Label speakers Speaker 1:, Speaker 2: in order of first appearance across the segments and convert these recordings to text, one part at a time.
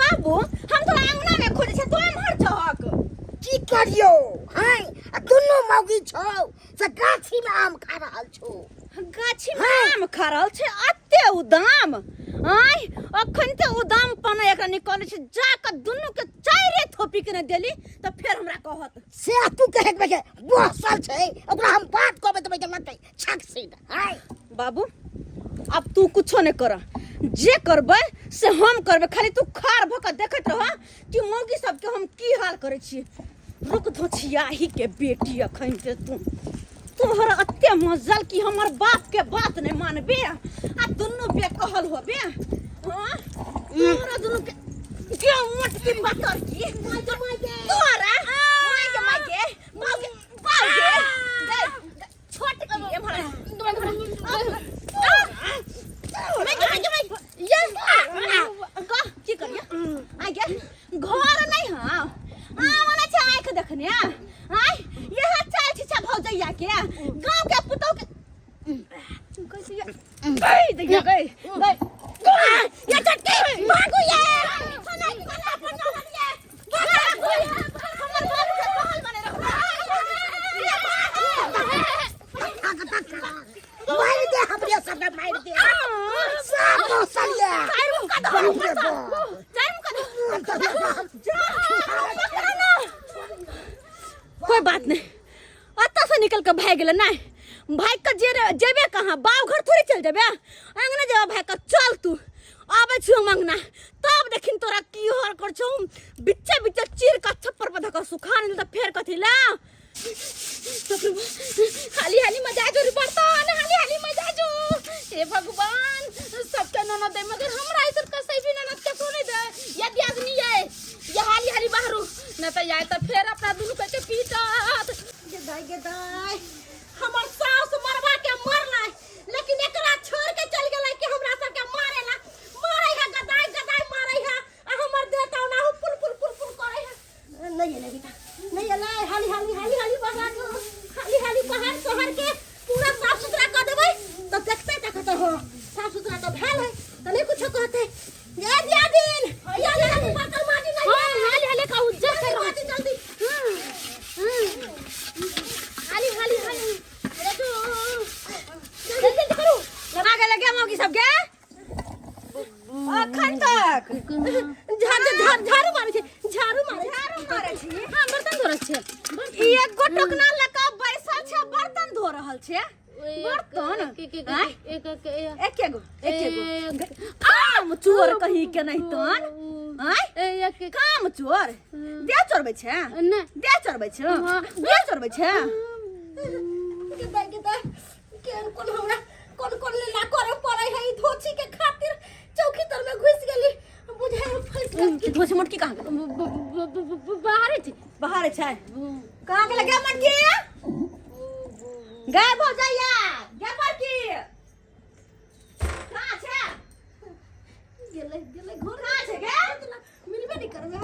Speaker 1: बाबू हम तो आंगना में खोजे छे तो हमर चहक
Speaker 2: की करियो हाय दुनु मौगी छौ से गाछी में आम खा रहल छौ
Speaker 1: गाछी में आम खा रहल छे अत्ते उदाम आय अखन ते उदाम पने एकरा निकले छे जाके दुनु के चाइरे थोपी के न देली त फिर हमरा कहत
Speaker 2: से तू कहे के बसल छै ओकरा हम बात कहबे त बजे मत छक सीधा हाय
Speaker 1: बाबू अब तू कुछो नहीं कर जे करबे से हम करबे खाली तू खार भक देखत रह कि मौगी सब के हम की हाल करे छी रुक धोछिया ही के बेटी अखन से तू तोहर अत्ते मजल कि हमर बाप के बात नहीं मानबे आ दुनु बे कहल होबे हां तोरा दुनु के मोट की बतर की तोरा मागे छोट की एमहर की करिया आगे घर नहीं हां आमला छ आंख देखने आय यह चाल छिछा भौजैया के गांव के पुतौ के कसिया गई देखिए गई ये चटकी भागो ये सुना कोला पन्ना ये भागो हमर बाबू के कहल बने रहो
Speaker 2: मार दे हमरे सब मार दे सब मौसलिया
Speaker 1: कोई बात नहीं अत्ता से निकल के भाग गेल नहीं भाग के जेबे कहाँ बाव घर थोड़ी चल जेबे अंगने जेबे भाग के चल तू आबे छु मंगना तब देखिन तोरा की हर कर छु बिच्चे बिच्चे चीर का छप्पर पर धक सुखान त फेर कथि ला हाली हाली मजा जो बर्तन हाली हाली मजा जो हे भगवान सबके ननद दे मगर हमरा इधर कसै भी ननद के को नहीं दे यदि आदमी है ये हाली हाली बाहरो न त जाए त फेर अपना दुनु के पीटत गे दाई हमर सास मरवा के मरलै लेकिन एकरा छोड़ के चल गेलै कि हमरा सब के मारेला मारै है गदाई मारै है आ हमर देता ना पुल पुल पुल पुल करे है नहीं ले बेटा नहीं ले हाली बहा दो हाली पहाड़ शहर के पूरा साफ सुथरा कर देबै तो देखते देखत हो साफ सुथरा तो भेल है त नहीं कुछ कहते ये दिया दिन या ले बर्तन माटी नहीं है हाली का उज्जत कर माटी जल्दी हाली अरे तो जल्दी करो लगा के लगे मौगी सब के अखन तक झाड़ू मारे छी हां बर्तन धो रहल छे एक गोटक ना लका बैसल छे बर्तन धो रहल छे बर्तन एक काम चोर कहीं के नहीं तन आय काम चोर दे चोरबै छे दे चोरबै छे दे चोरबै छे केन कोन हमरा कोन ला करे पड़ै है धोछी के खातिर चौकी तर में घुस गेली बुझाय फैस की धोछी मोटकी कहां बाहर छै कहां के लगे मटकी गाय भौजैया गे मटकी कहां छै गेले घर कहां छै गे मिलबे नहीं करबे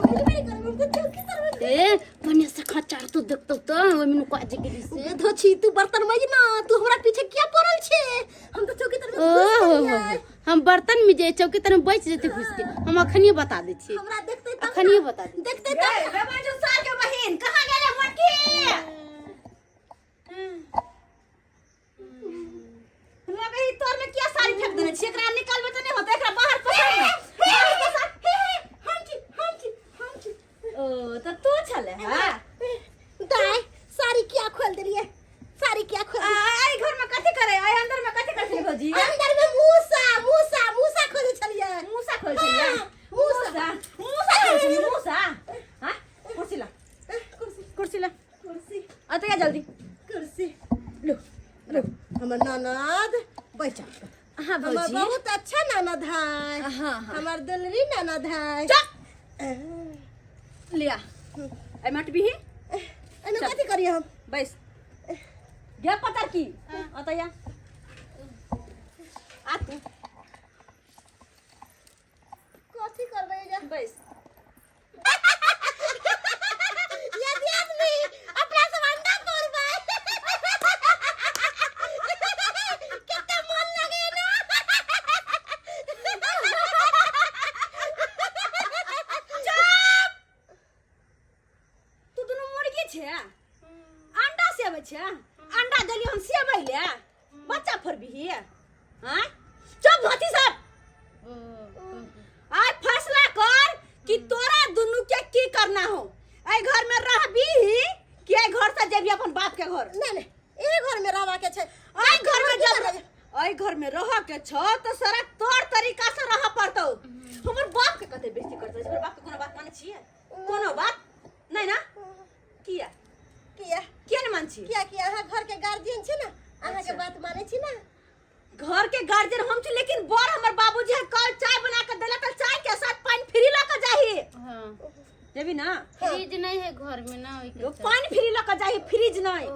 Speaker 1: चौकी तर में ए पने से खचार तो देखतो तो ओइ में काज गेली से धोछी तू बर्तन मज ना तू हमरा पीछे क्या पड़ल छे हम तो चौकी तर में
Speaker 3: हम बर्तन में जे चौकी तर में बैठ जेते घुस के हम अखनिए बता दे छी
Speaker 1: हमरा देखते त
Speaker 3: अखनिए बता दे
Speaker 1: देखते त रे बाजू साल के बहिन कहां गेले मटकी लगे ही तोर में क्या साड़ी फेंक देने छी एकरा निकालबे त नहीं होत एकरा बाहर पकड़ हम तो तू चले हां दाई साड़ी क्या खोल देलिए साड़ी क्या खोल आई घर में कथि करे आई अंदर में कथि करछी भौजी अंदर में मूसा खोले छलिए मूसा खोल छलिए मूसा खोल छलिए मूसा हां कुर्सी ला अतया जल्दी कुर्सी लो
Speaker 2: हमर ननद बैठ
Speaker 1: हां भौजी
Speaker 2: हमर बहुत अच्छा ननद है
Speaker 1: हां
Speaker 2: हमर दुलरी ननद है
Speaker 1: लिया ए मट भी
Speaker 2: एने कथि करिए हम
Speaker 1: बैस गे पतर की अतया आ तू
Speaker 2: कथि करबै जा
Speaker 1: बैस
Speaker 2: ये आदमी अपना सब अंडा फोड़बै कितना मन लगे ना
Speaker 4: छे अंडा सेबै छे अंडा देली हम सेबै ले बच्चा फरबी हां चुप धोती सब आज फैसला कर कि तोरा दुनु के की करना हो ए घर में रहबी कि ए घर से जेबी अपन बाप के घर
Speaker 2: नहीं ए घर में रहवा के छै
Speaker 4: ए घर में जब ए घर में रह के छ तो सारा तोर तरीका से रह पड़तो हमर बाप के कते बेइज्जती करतो हमर बाप के कोनो बात माने छिए कोनो बात नहीं ना किया
Speaker 2: किया
Speaker 4: न मान छी
Speaker 2: किया अहाँ घर के गार्जियन छै ना अहाँ के बात माने छी ना
Speaker 4: घर के गार्जियन हम छी लेकिन बर हमर बाबूजी है कल चाय बना के देला त चाय के साथ पानी फ्री ला के जाही
Speaker 3: हां
Speaker 4: देबी ना
Speaker 3: फ्रिज नहीं है घर में ना ओई
Speaker 4: पानी फ्री ला के जाही फ्रिज नहीं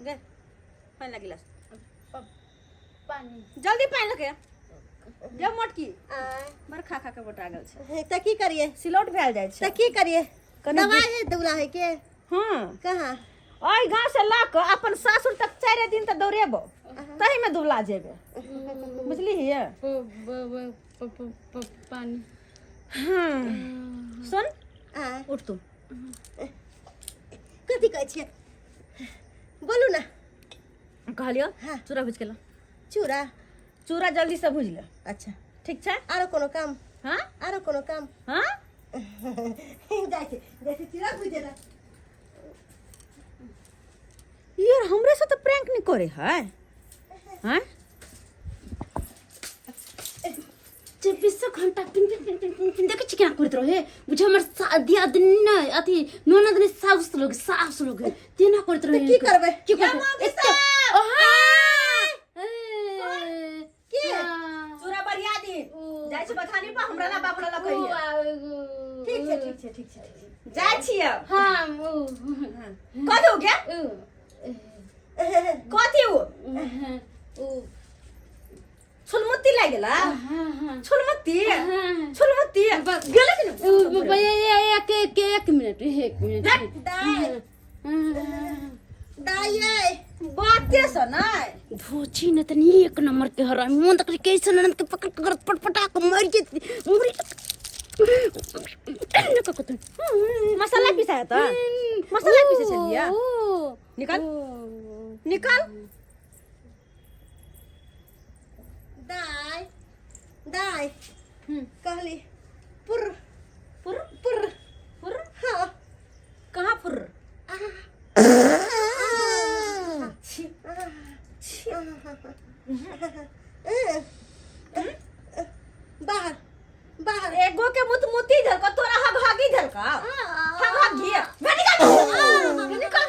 Speaker 4: दे पानी ला गिलास
Speaker 3: पानी
Speaker 4: जल्दी पानी लगे जब मटकी बर खा के बोटा गेल छै
Speaker 2: त की करिए
Speaker 4: सिलौट भेल जाय छै
Speaker 2: त की करिए दवाई है दुला है के
Speaker 4: हां
Speaker 2: कहां
Speaker 4: ओई गांव से ला के अपन सासुर तक 4 दिन त दौड़ेबो तही में दुबला जेबे बुझली है
Speaker 3: पानी
Speaker 4: सुन
Speaker 2: उठ तू कथी कहै छियै बोलू ना
Speaker 4: कहलियो
Speaker 2: हाँ।
Speaker 4: चूरा भुज के ला
Speaker 2: चूड़ा
Speaker 4: चूरा जल्दी से भुज ले
Speaker 2: अच्छा
Speaker 4: ठीक छै
Speaker 2: आरो कोनो काम
Speaker 4: हां
Speaker 2: आरो कोनो काम
Speaker 4: हां
Speaker 2: जैसे चूड़ा भुजे ना
Speaker 4: यार हमरे से तो प्रैंक नहीं करे है हैं
Speaker 3: 24 घंटा पिन देख छी क्या करत रहे बुझ हमर शादी दिन अथी ननद ने साउस लोग तेना करत रहे
Speaker 2: की करबे
Speaker 3: की करबे
Speaker 2: के
Speaker 4: चूरा बढ़िया दी जाय छ बथानी पर हमरा ना बाबू ला कहिए ठीक छै जाय छियै
Speaker 3: हां
Speaker 4: कथि हो गया कथि हो छुलमुत्ती लाग गेला छुलमुत्ती गेला कि
Speaker 3: एक मिनट
Speaker 2: दाई
Speaker 4: बाते से नहीं
Speaker 3: धोची न तनी एक नंबर के हरा मन तक कैसे ननद के पकड़ कर पटपटा के मार के मुरी
Speaker 4: मसाला पिसाया था मसाला पीसे चलिए निकाल
Speaker 2: दाई कहली पुर हाँ
Speaker 4: कहाँ फुर
Speaker 2: बाहर
Speaker 4: एगो के मुती धलका तोरा हगागी धलका हगागी निकल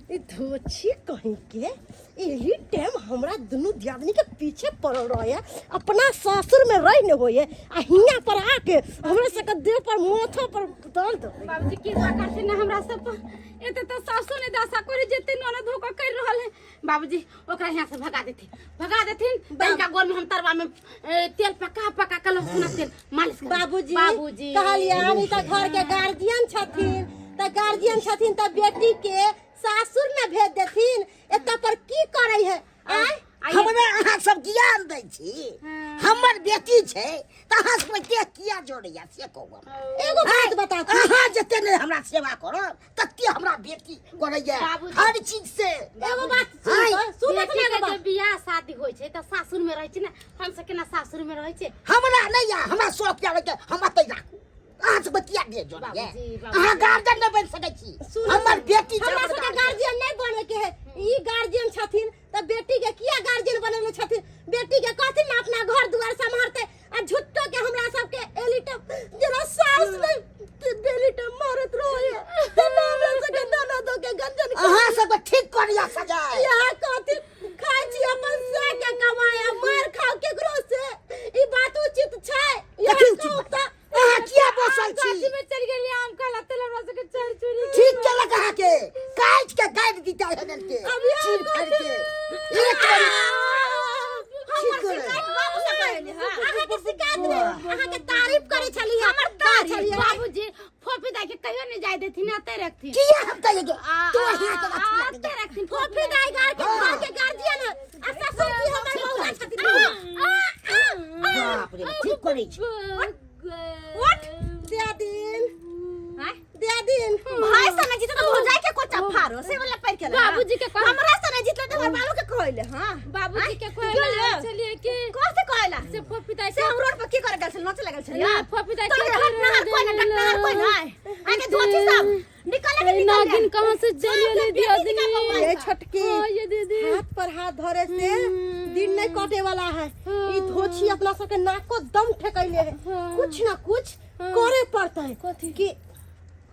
Speaker 2: ई धोची कहीं के यही टाइम हमरा दुनु दियादनी के पीछे पड़ल रहे अपना ससुर में रह न होए आ हिया पर आके हमरा से के देह पर माथा पर दर्द
Speaker 3: बाबूजी की करते ना हमरा सब पर एते तो सासु ने दासा करे जेते ननद धोखा कर रहल है बाबूजी ओकरा यहां से भगा देथिन तनिका गोर में हम तरवा में तेल पका के लहसुन तेल मालिश
Speaker 2: बाबूजी कहलिया हम त घर के गार्जियन छथिन त बेटी के सासुर में भेज देथिन एत पर की करे है
Speaker 5: हमरा अहाँ सब ज्ञान दै छी हमर बेटी छै त अहाँ सब के किया जोड़ैया से कहू
Speaker 2: एगो बात बता
Speaker 5: अहाँ जते ने हमरा सेवा करब तते हमरा बेटी करैया हर चीज से
Speaker 2: एगो बात सुन
Speaker 3: जब बियाह शादी होय छै त सासुर में रहै छै ना हम सब केना सासुर में रहै छै
Speaker 5: हमरा नहीं या हमरा शौक क्या लगे हम अतै राखू अहाँ से बतिया दे जोड़िए अहाँ गार्जियन नहीं बन सकै छी हमर बेटी
Speaker 2: हमरा सबके गार्जियन नहीं बने के है ई गार्जियन छथिन त बेटी के किया गार्जियन बनेले छथिन बेटी के कथि में अपना घर दुआर संभालते आ झुट्टो के हमरा सबके एलिटम जरा सास में बेलिटम मारत रहे त हमरा सबके दाना दो के गंजन
Speaker 5: अहाँ सब ठीक करिया सजाए
Speaker 2: यहाँ कथि खाइ छी अपन से के कमाया मार खाओ केकरो से ई बात उचित छै
Speaker 5: कथि उचित अहाँ किया बोसल छी
Speaker 3: में चल गेली आम खाला तेल हमरा सबके चोरी चोरी
Speaker 5: ठीक केलक अहाँ के काट के गाड़ दीता है के चीर फाड़ के एक बारी ठीक करे
Speaker 2: बाबू से कहली हां अहाँ के शिकायत नहीं अहाँ के तारीफ करे छली हमर तारीफ
Speaker 3: बाबूजी फोफी दाई के कहियो नहीं जाय देथिन अते रखथिन
Speaker 5: किया हम कहेंगे तो यहाँ तो
Speaker 3: अते रखथिन
Speaker 2: फोफी दाई घर के गार्जियन आ ससुर जी हमर बौआ छथिन
Speaker 5: बाप रे ठीक करे छी
Speaker 2: व्हाट दियादिन जीतथिन
Speaker 4: भाई सने जीते तो भौजाई के कोचा फारो से वाला पैर के
Speaker 3: बाबूजी के कह
Speaker 4: हमरा सने जीतले तो हमर बाबू के कहले हां
Speaker 3: बाबूजी के कहला चलिए के
Speaker 4: कौन से कहला
Speaker 3: से पपीता
Speaker 4: से हम रोड पर की करे गेल छल नच लगल छल
Speaker 3: ना पपीता
Speaker 4: तो
Speaker 3: के
Speaker 4: हट कोई ना डॉक्टर कोई ना आगे धोती सब निकाले के निकाल
Speaker 3: नागिन कहां से चलिए दिया दी
Speaker 2: ये छटकी
Speaker 3: हां ये दीदी
Speaker 2: हाथ पर हाथ धरे से दिन नहीं कटे वाला है ई धोछी अपना सबके नाक को दम ठेकैले है कुछ ना कुछ करे पड़ता है
Speaker 3: कथी
Speaker 2: कि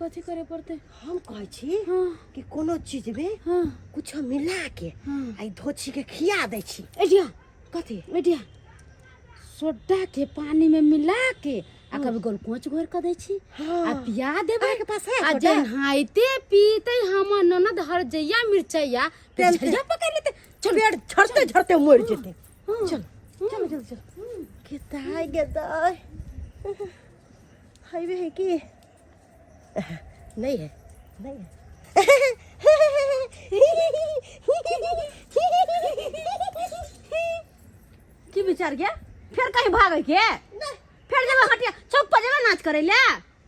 Speaker 3: कथी करे पड़ते
Speaker 2: हम कहै छी
Speaker 3: हां
Speaker 2: कि कोनो चीज में
Speaker 3: हां
Speaker 2: कुछ मिला के
Speaker 3: हाँ।
Speaker 2: आई धोछी के खिया दै छी
Speaker 3: एडिया
Speaker 2: कथी
Speaker 3: एडिया सोडा के पानी में मिला के आ कभी गोलकोच घोर कर दै छी
Speaker 2: हाँ।
Speaker 3: आ पिया देबे
Speaker 2: अहाँ के पास है
Speaker 3: आ
Speaker 2: सोडा?
Speaker 3: जन हाइते पीते हमर ननद हर जइया मिर्चैया
Speaker 2: तेल
Speaker 3: झरिया पकड़ लेते चल
Speaker 2: पेड़ झड़ते झड़ते मर जेते
Speaker 3: हाँ।
Speaker 2: चल चल चल चल गेदाय गेदाय हाईवे है कि नहीं है नहीं है
Speaker 4: की विचार गया फिर कहीं भागे के फिर जब हटिया चौक पर जेबे नाच करे ले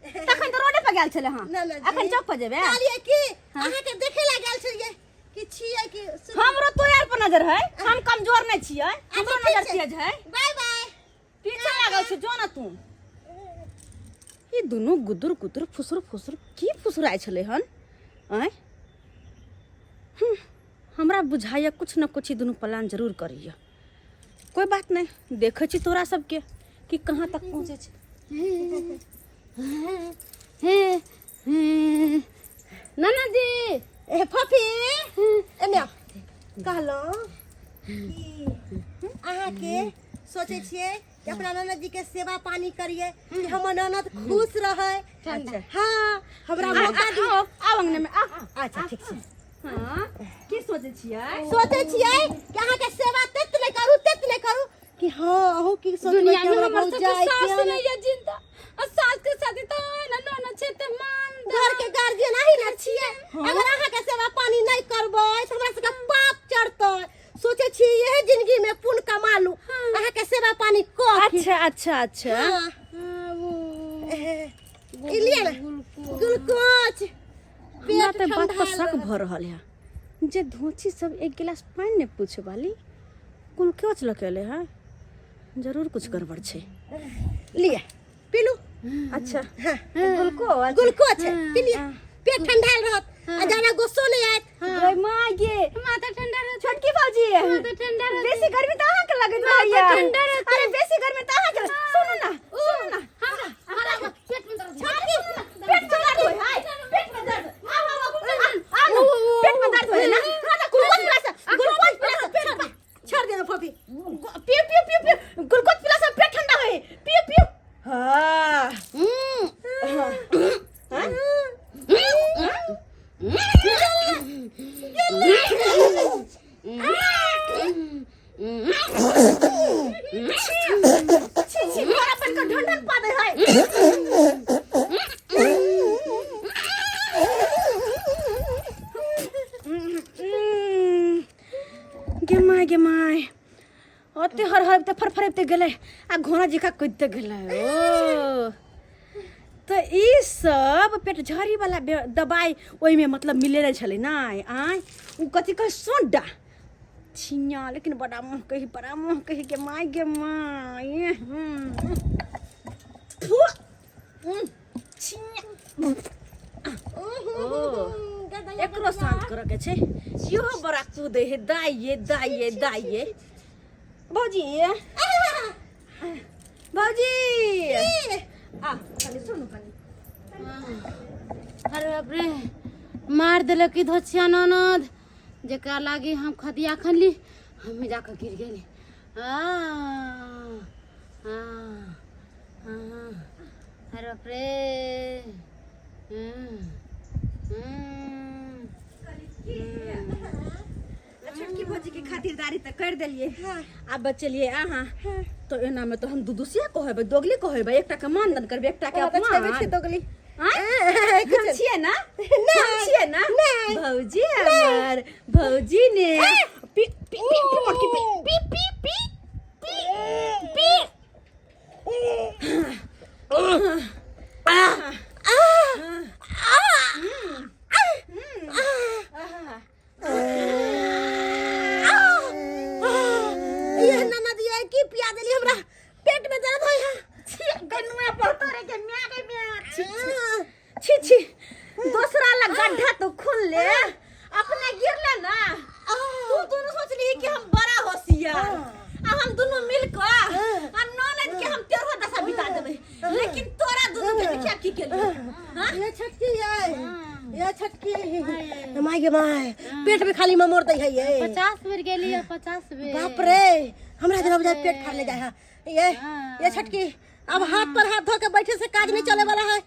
Speaker 4: तखन तो रोडे पर गेल छले हां
Speaker 2: ना, ना जी।
Speaker 4: अखन चौक पर जेबे
Speaker 2: कहलिए कि अहाँ के देखे ला गेल छलिए कि छियै कि
Speaker 4: हमरो तो यार पर नजर है हम कमजोर नहीं छियै हमरो
Speaker 2: ठीक
Speaker 4: नजर
Speaker 2: छै।
Speaker 4: तेज है
Speaker 2: बाय बाय
Speaker 4: पीछे लागल छ जो ना तू
Speaker 3: ई दुनु गुदुर गुदुर फुसुर फुसुर की फुसुराय छले हन आय हमरा बुझाया कुछ न कुछ ई दुनु प्लान जरूर करिया कोई बात नहीं देखे छी तोरा सबके कि कहाँ तक पहुँचे छै नाना जी
Speaker 2: ए फफी एने कहलो कि अहाँ के सोचे छियै कि अपना ननद जी के सेवा पानी करिए कि हमर ननद खुश रहे
Speaker 3: अच्छा।
Speaker 2: हाँ हमरा मौका दी
Speaker 3: आओ अंगने में आ
Speaker 2: अच्छा ठीक छै
Speaker 3: हाँ की सोचे छियै
Speaker 2: सोचे छियै कि अहाँ के सेवा तत नहीं करू कि हाँ अहू की सोचबै
Speaker 3: दुनिया
Speaker 2: कि
Speaker 3: में
Speaker 2: हमरा
Speaker 3: हमर
Speaker 2: भौजाई
Speaker 3: सबके सास
Speaker 2: के
Speaker 3: नहीं है जिंदा और सास के साथ तो ना ना छे ते मान
Speaker 2: घर के गार्जियन आही ना छियै अगर अहाँ के सेवा पानी नहीं करबै तो हमरा सबके पाप चढ़तै सोचे छी यही जिंदगी में पुण्य कमा लू अहाँ के सेवा पानी कर
Speaker 3: अच्छा अच्छा
Speaker 2: लिए ना ग्लूकोज
Speaker 3: हमरा
Speaker 2: पेट
Speaker 3: ते बात पर
Speaker 2: ठंडा
Speaker 3: शक भ रहल है जे धोची सब एक गिलास पानी ने पूछे वाली कुल क्यों लकेले है जरूर कुछ गड़बड़ छे
Speaker 2: लिए पी लू
Speaker 3: अच्छा
Speaker 2: ग्लूकोज है पी लिए पेट ठंडा रहत आ ज्यादा गुस्सा नहीं आयत
Speaker 4: रे माँ ये
Speaker 3: माथा ठंडा रह
Speaker 4: छोटकी भौजी
Speaker 3: माथा ठंडा रह
Speaker 4: बेसी गर्मी तो अहाँ के लगत
Speaker 3: माथा
Speaker 4: भैया
Speaker 3: ठंडा रहता
Speaker 4: अरे बेसी गर्मी तो अहाँ के सुनो ना
Speaker 3: हमरा पेट में दर्द
Speaker 4: पेट में दर्द होय हाय पेट में दर्द आओ पेट में दर्द होय ना खाना ग्लूकोज पिला से पेट में
Speaker 2: छोड़ देना फफी
Speaker 4: पियो ग्लूकोज पिला से पेट ठंडा होय पियो हां छी मोरा अपन का ढंढन पा दे है
Speaker 3: गे माय ओते हर हर ते फरफरते गेले आ घोड़ा जिका कइते गेले ओ तो ई सब पेट झड़ी वाला दवाई ओइ में मतलब मिले रहे छले ना आय उ कथि कह सोडा छिया लेकिन बड़ा मुंह कही के माय छिया एकरो शांत करे के छै इहो बड़ा कूदे है दाइए भौजी आ खाली सुनो खाली अरे बाप रे मार देलक की धोछिया ननद जेकरा लागी हम खदिया खनली हमें जाकर गिर गेली अरे बाप रे
Speaker 4: छोटकी भौजी की खातिरदारी तो कर देलिए अब बचलिए अहाँ तो एना में तो हम दुदुसिया कहबै दोगली कहबै एकटा के मानदान करबै एकटा के अपमान
Speaker 2: दोगली
Speaker 4: हम छिए ना हम छिए ना भौजी हमर भौजी ने पी पी पी मोटकी P P P P P
Speaker 2: ये छटकी है, ये छटकी माय गे माय पेट में खाली ममोर दई है ये
Speaker 3: 50 बेर गेली 50 बेर।
Speaker 2: बाप रे हमरा जना बजाय पेट फाड़ ले जाए है ये छटकी। अब हाथ पर हाथ धो के बैठे से काज नहीं चले वाला है।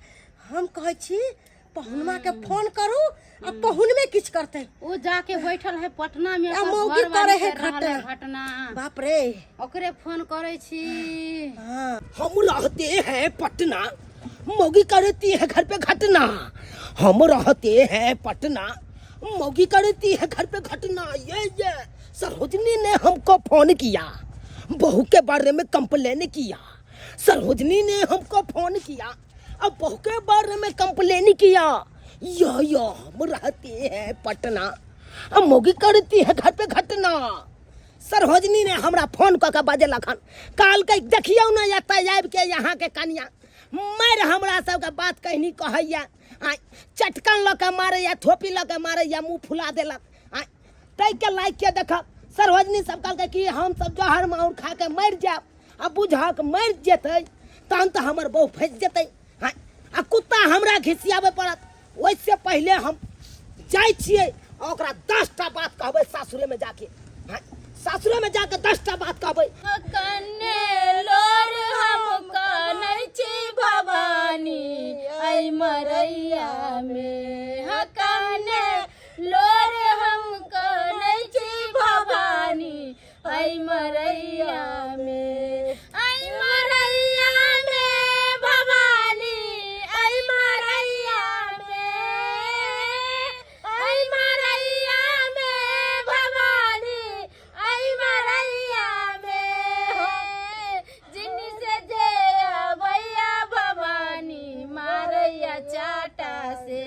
Speaker 2: हम कहे छी पहुनमा के फोन करू अब पहुन में किछ करते
Speaker 3: वो जाके बैठल है पटना में
Speaker 2: आ,
Speaker 3: ओकर
Speaker 2: मौगी
Speaker 3: घर
Speaker 2: करे
Speaker 3: वाली
Speaker 2: है
Speaker 3: कर रहल है
Speaker 2: घटना।
Speaker 3: घटना।
Speaker 2: बाप रे
Speaker 3: ओकरे फोन करे छी।
Speaker 2: हाँ
Speaker 5: हम रहते हैं पटना, मौगी करती है घर पे घटना। हम रहते हैं पटना, मौगी करती है घर पे घटना। ये सरोजनी ने हमको फोन किया, बहू के बारे में कंप्लेन किया। सरोजनी ने हमको फोन किया, अब बहू के बारे में कंप्लेन किया। यो हम रहते हैं पटना, अब मौगी करती है घर पे घटना। सरोजनी ने हमरा फोन कऽ के बाजे लखन काल के देखियो ना या तैयाब के यहाँ के कनिया मार हमरा सबके बात कहनी कहैया चटकन लऽ के मारे या थोपी लऽ के मारे या मुँह फुला देलक तै के लाइक के देखक। सरोजनी सब कहलकै कि हम सब जहर माउर खा के मर जाब, आ बुझक मर जेतै तहन तऽ हमर बहू फँसि जेतै। आ कुत्ता हमरा घिसियाबे पड़त। ओहिसे पहले हम जाइ छियै ओकरा 10टा बात कहबै सासुरे में जाके। सासुरे में जाके 10टा बात कहबै।
Speaker 1: कन्ने लोर हम कानै छी भवानी आई मरैया में। कन्ने लोर हम कानै छी भवानी आई मरैया में। आई मरैया में भवानी आई मरैया में। आई मरैया में भवानी आई मरैया में हो। जिन्नी से जया भैया भवानी मारैया चाटा से।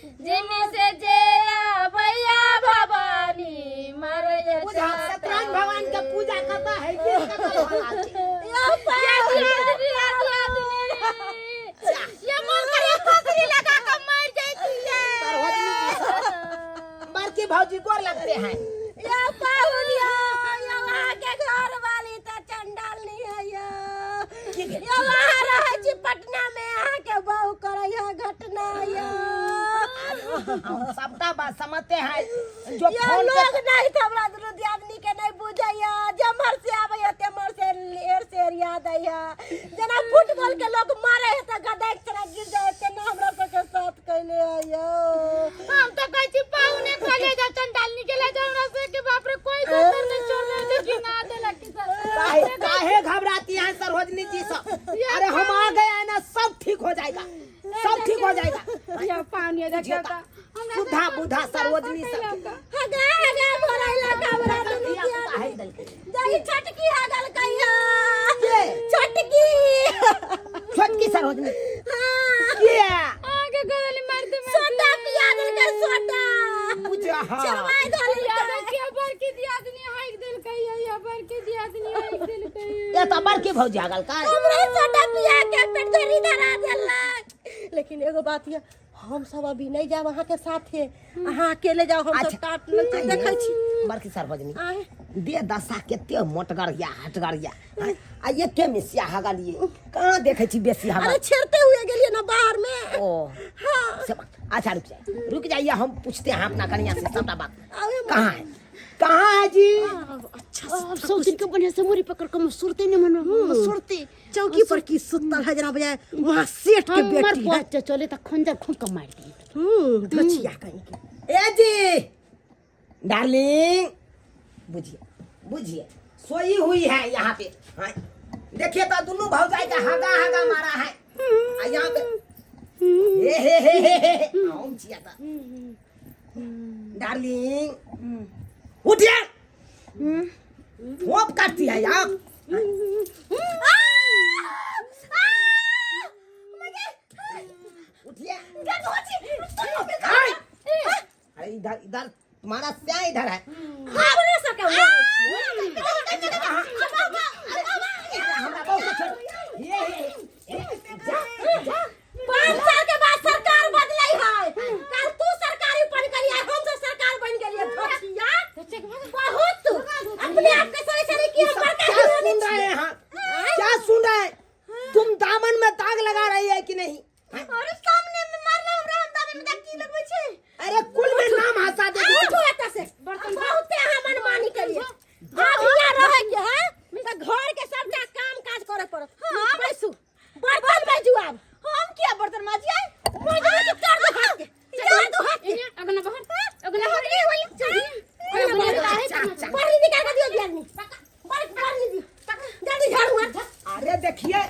Speaker 1: जिन्नी से जया भैया भवानी मारैया चाटा
Speaker 5: भगवान का पूजा करता है ये
Speaker 1: मन करे फसरी लगा के मर जाती
Speaker 5: मर के भौजी गोर लगते हैं।
Speaker 2: या पाहुनिया यहाँ के घर वाली तो चंडाल नहीं है या वहाँ रहे छी पटना में यहाँ के बहू करे है घटना या
Speaker 5: हम सबटा बात समझते हैं जो
Speaker 2: या
Speaker 5: फोन
Speaker 2: लोग नहीं तो हमरा दुनु आदमी के नहीं बुझैया जमर से आवे तेमर से लेर से याद आया जना फुटबॉल के लोग मारे है तो गदाई तरह गिर जाए ते ना हमरा सब के साथ कहले आयो।
Speaker 1: हम तो कहै छी पाहुने खले जा चंडाल निकले जा हमरा से के बाप रे कोई दोसर नहीं छोड़ले लेकिन ना देला कि
Speaker 5: काहे घबराती हैं सरोजनी जी सब। अरे हम आ गए हैं ना, सब ठीक हो जाएगा, सब ठीक हो जाएगा।
Speaker 3: या पानी देखा
Speaker 5: बुधा बुधा सरोजनी सब
Speaker 2: हगा हगा भरैला कमरा दुनु जाई छटकी हगल कहिया छटकी
Speaker 5: छोटकी सरोजनी
Speaker 2: हां
Speaker 5: किया
Speaker 3: आगे गोली मार दे
Speaker 2: सोडा पिया दिल के सोडा
Speaker 5: बुझा
Speaker 2: चलवाई धरल
Speaker 3: याद के बर के दियादनी हाइक दिल कहिया या बर के दियादनी हाइक दिल कहिया।
Speaker 5: ये तो बड़की भौजी आगल का
Speaker 2: हमरे सोडा पिया के पेट धरी धरा देलक। लेकिन एगो बात ये हम सब अभी नहीं जाए वहाँ के साथ है, अहाँ अकेले जाओ हम सब काट लेते देखै छी।
Speaker 5: बड़की सरोजनी
Speaker 2: आए
Speaker 5: दे दशा केते मोटगरिया हटगरिया आ ये के मिसिया हगलिए कहाँ देखे छी बेसी
Speaker 2: अरे
Speaker 5: हगल।
Speaker 2: छेड़ते हुए गेलिए ना बाहर में।
Speaker 5: ओ
Speaker 2: हाँ
Speaker 5: अच्छा रुक जाइए हम पूछते हैं अपना कन्या से सबटा बात।
Speaker 2: आवे
Speaker 5: कहाँ है, कहाँ है जी?
Speaker 2: अच्छा
Speaker 3: सब दिन के बढ़िया से मुरी पकड़ के सुरते ने मन सुरते
Speaker 2: चौकी पर की सुतल है जना बजाय वहाँ सेठ के
Speaker 3: हमर
Speaker 2: बेटी है।
Speaker 3: बच्चा चले त खंजर खूब के मार दी।
Speaker 2: दछिया कहीं के
Speaker 5: ए जी डार्लिंग बुझिए बुझिए सोई हुई है यहाँ पे। हाँ देखिए तो दोनों भौजाई का हगा हगा मारा है आ यहाँ पे हे आऊं चिया था डार्लिंग उठिए फोप काटती है यार। उठिए अरे इधर इधर तुम्हारा क्या इधर है?
Speaker 2: हमरे सब के
Speaker 5: हमरा बहुत छोड़ ये
Speaker 2: 5 साल के बाद सरकार बदलाई है। कल तू सरकारी बन गई है, हम तो सरकार बन गई है। धछिया बहुत तू अपने आप के सोच रही कि हम
Speaker 5: क्या सुन रहे हैं? क्या सुन रहे हैं? तुम दामन में दाग लगा रही है कि नहीं?
Speaker 2: अरे सामने में मारना हमरा हम दादा में की लगबै छै।
Speaker 5: अरे कुल में नाम हंसा दे
Speaker 2: आठ होता से बहुते हम मनमानी करिए। अब यहाँ रहे के है त घर के सबटा काम काज करे पड़त। हां बैसू बर्तन माजू। अब
Speaker 4: हम क्या बर्तन माजिए?
Speaker 2: माजू के कर दो हाथ के कर दो हाथ के
Speaker 3: अगना बाहर
Speaker 2: पानी निकाल के दियो दियानी पानी दी जल्दी झाड़ू मार।
Speaker 5: अरे देखिए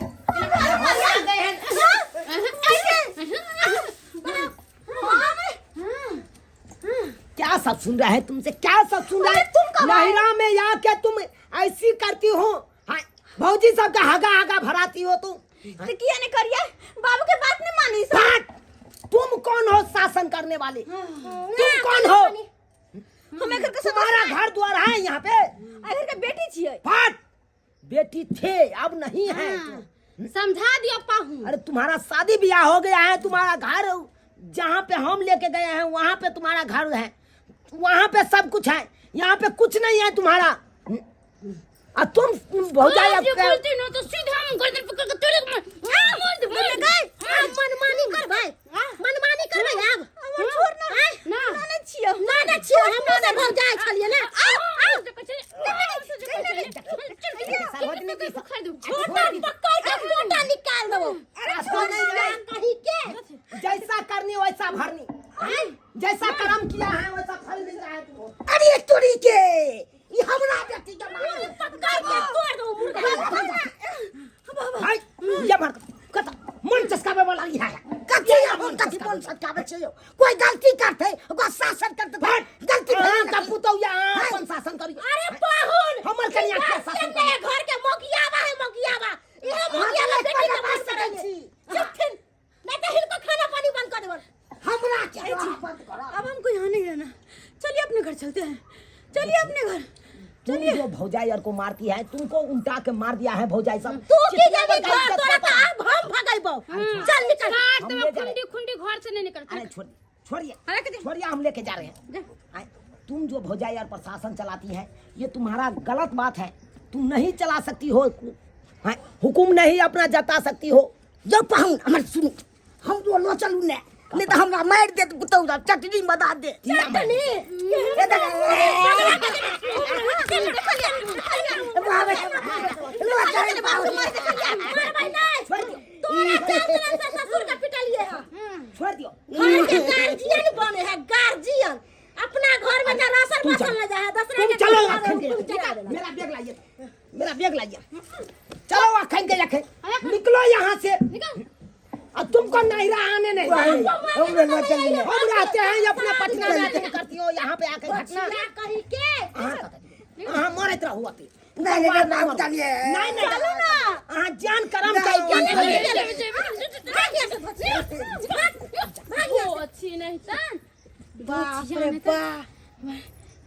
Speaker 5: क्या सब सुन रहा है तुमसे, क्या सब सुन रहा है? लहरा में या क्या तुम ऐसी करती हो? हाय भौजी सब का हागा हागा भराती हो तुम।
Speaker 4: तो किया ने करिए? बाबू के बात नहीं मानी सब।
Speaker 5: बात तुम कौन हो शासन करने वाले? तुम कौन हो?
Speaker 4: हमें घर के
Speaker 5: तुम्हारा घर द्वार है यहाँ पे?
Speaker 4: घर के बेटी छिए।
Speaker 5: बात बेटी थे अब नहीं है।
Speaker 3: समझा दिया पाहू।
Speaker 5: अरे तुम्हारा शादी ब्याह हो गया है, तुम्हारा घर जहाँ पे हम लेके गए हैं वहाँ पे तुम्हारा घर है, वहाँ पे सब कुछ है, यहाँ पे कुछ नहीं है तुम्हारा। अब तुम भौजाई अब
Speaker 3: बोलती नो तो सीधा हम गर्दन पकड़ के तोड़े मार दे
Speaker 2: मनमानी कर भाई मनमानी कर भाई। अब
Speaker 4: छोड़ ना ना छिए
Speaker 2: ना छियो हम से भौजाई छलिए ना। छोटा पकड़ के मोटा निकाल दो। कहीं के
Speaker 5: जैसा करनी वैसा भरनी, जैसा कर्म किया है वैसा फल मिल रहा है तुमको। अरे तोड़ी के ये हमरा बेटी का मार
Speaker 2: पकड़ के तोड़ दो मुर्गा।
Speaker 5: हाय ये मार कत मन चस्कावे वाला ही है। कथि मन चस्कावे छै? कोई गलती करते ओको शासन करते गलती भला का पुतौ या अपन शासन करी।
Speaker 2: अरे पाहुन
Speaker 5: हमर कन्या के शासन
Speaker 2: के घर के मोगियावा है मोगियावा इहे मोगियावा बेटी के पास करे छी। चुपथिन नहीं तो हिल को खाना पानी बंद कर देबो।
Speaker 5: हमरा क्या बंद करा।
Speaker 4: अब हमको यहाँ नहीं रहना। चलिए अपने घर चलते हैं। चलिए अपने घर।
Speaker 5: तुम जो भौजाई और को मारती है तुमको उल्टा के मार दिया है भौजाई सब।
Speaker 2: तू की जाबे घर तोरा त अब हम भगाइबो। चल निकल।
Speaker 3: काट दे खुंडी घर से नहीं निकलती।
Speaker 5: अरे छोड़िए हम लेके जा रहे हैं। तुम जो भौजाई और प्रशासन चलाती है ये तुम्हारा गलत बात है। तुम नहीं चला सकती हो, हुकुम नहीं अपना जता सकती हो। जब पाहुन हमारे सुन हम जो लो चलू ने नहीं तो हमरा मार दे तो बुतौरा चटनी बना दे।
Speaker 2: चटनी ससुर का पिटलिए है।
Speaker 5: छोड़ दियो।
Speaker 2: घर के गार्जियन बने है गार्जियन। अपना घर में ना राशन वासन ले जाए दूसरे के
Speaker 5: चलो
Speaker 2: घर
Speaker 5: मेरा बैग लाइए चलो अखन के रखे निकलो यहाँ से। अब तुमको नैरा आने नहीं हम रहते हैं अपने पटना में करती हो यहाँ पे आके घटना
Speaker 2: कहीं के
Speaker 5: हाँ मरत रहो नहीं चलो ना जान करम
Speaker 3: अच्छी नहीं तन बाप रे बाप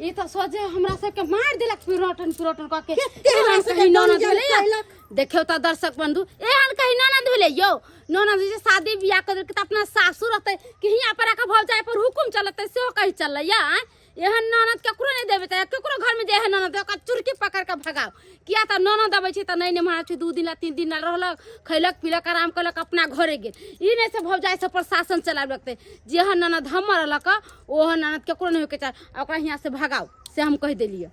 Speaker 3: ये तो सोचे हमरा सब के मार देलक पिरोटन क के एहन कहीं ननद भेले। देखियो त दर्शक बंधु एहन कहीं ननद भेले यो ननद जे शादी बियाह कर के अपना सासुर रहते कि हिया पर का भौजाई पर हुकुम चलते से कहीं चल या एहन ननद केकरो नहीं देबे त केकरो घर में जे एहन ननद का चुरकी पकड़ के भगाओ। किया त ननद आबै छै त नहीं मारा छै 2 दिन 3 दिन रहलक खैलक पीलक आराम करलक अपना घरे गेल। ई नहीं से भौजाई से प्रशासन चलाब लगते जेहन ननद हमर रहलक ओहन ननद केकरो नहीं होके चाहे ओकरा हिया से भगाओ से हम कह देलिए।